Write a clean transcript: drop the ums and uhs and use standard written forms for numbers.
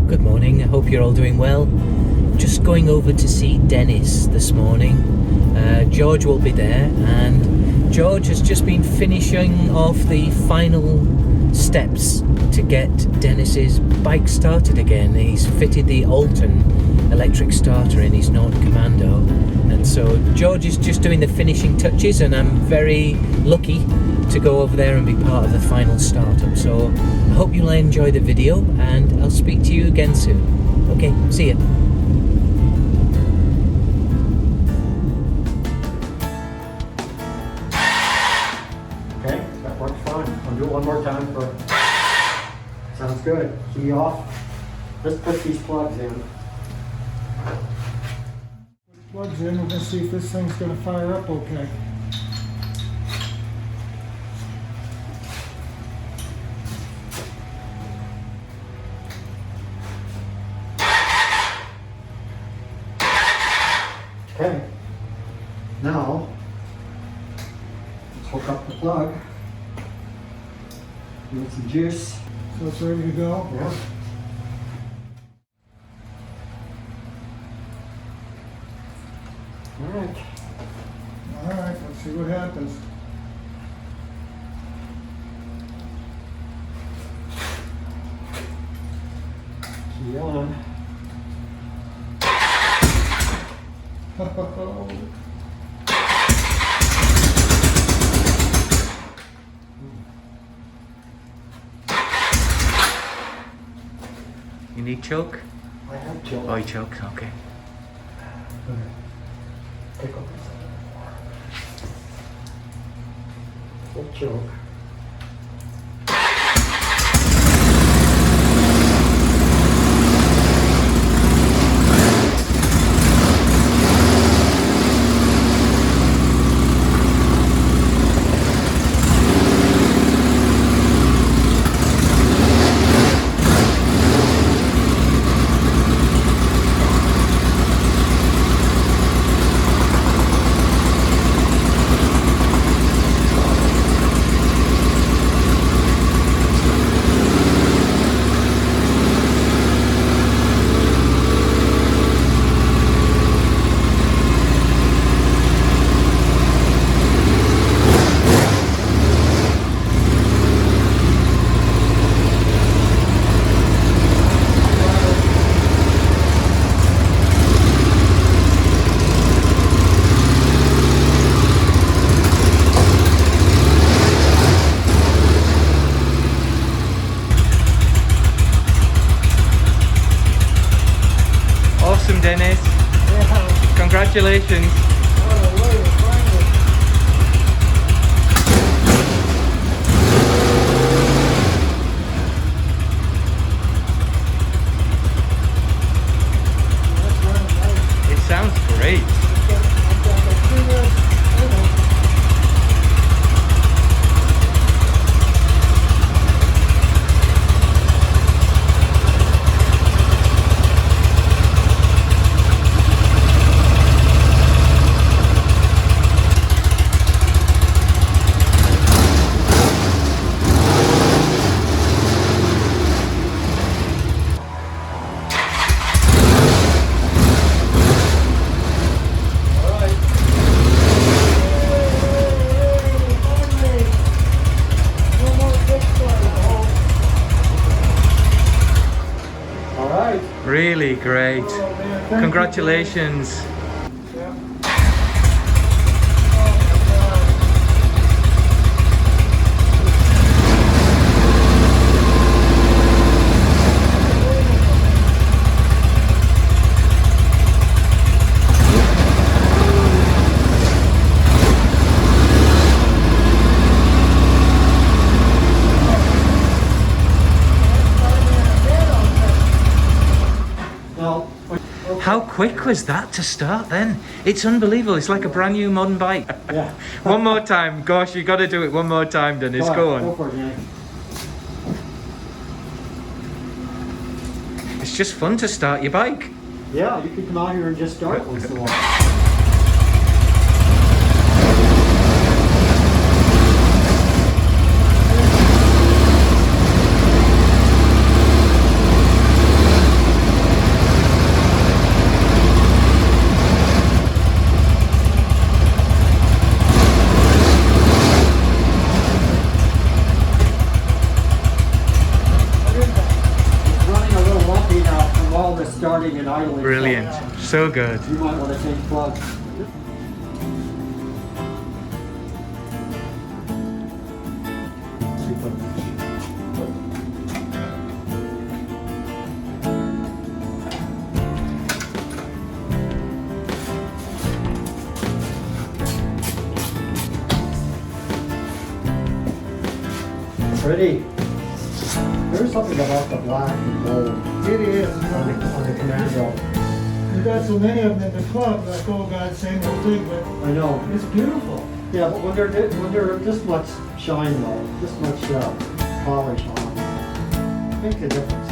Good morning, I hope you're all doing well. Just going over to see Denis this morning. George will be there, and George has just been finishing off the final steps to get Denis's bike started again. He's fitted the Alton electric starter in his Norton Commando, and so George is just doing the finishing touches, and I'm very lucky to go over there and be part of the final startup. So I hope you'll enjoy the video, and I'll speak to you again soon. Okay, see ya. Okay, that works fine. I'll do it one more time for... Sounds good. Key off. Let's put these plugs in. Plugs in, we're going to see if this thing's going to fire up okay. Okay, now let's hook up the plug. Give it some juice. So it's ready to go? Yeah. Alright. Alright, let's see what happens. Key on. You need choke? I have choke. Oh, you choked, okay. Take off this little more. Full choke. Awesome, Denis. Yeah. Congratulations. It sounds great. Really great. Congratulations. How quick was that to start then? It's unbelievable. It's like a brand new modern bike. Yeah. One more time. Gosh, you got to do it one more time, Denis. Go on. Go for it, Danny. It's just fun to start your bike. Yeah, you could come out here and just start once in a while. call this starting and idling. Brilliant. So good. You might want to change plugs. Pretty. There's something about the black and gold It is. on the Commando. We've got so many of them in the club, like, oh God, same old thing, but I know. it's beautiful. Yeah, but when they're this much shine though, this much polish on them, makes a difference.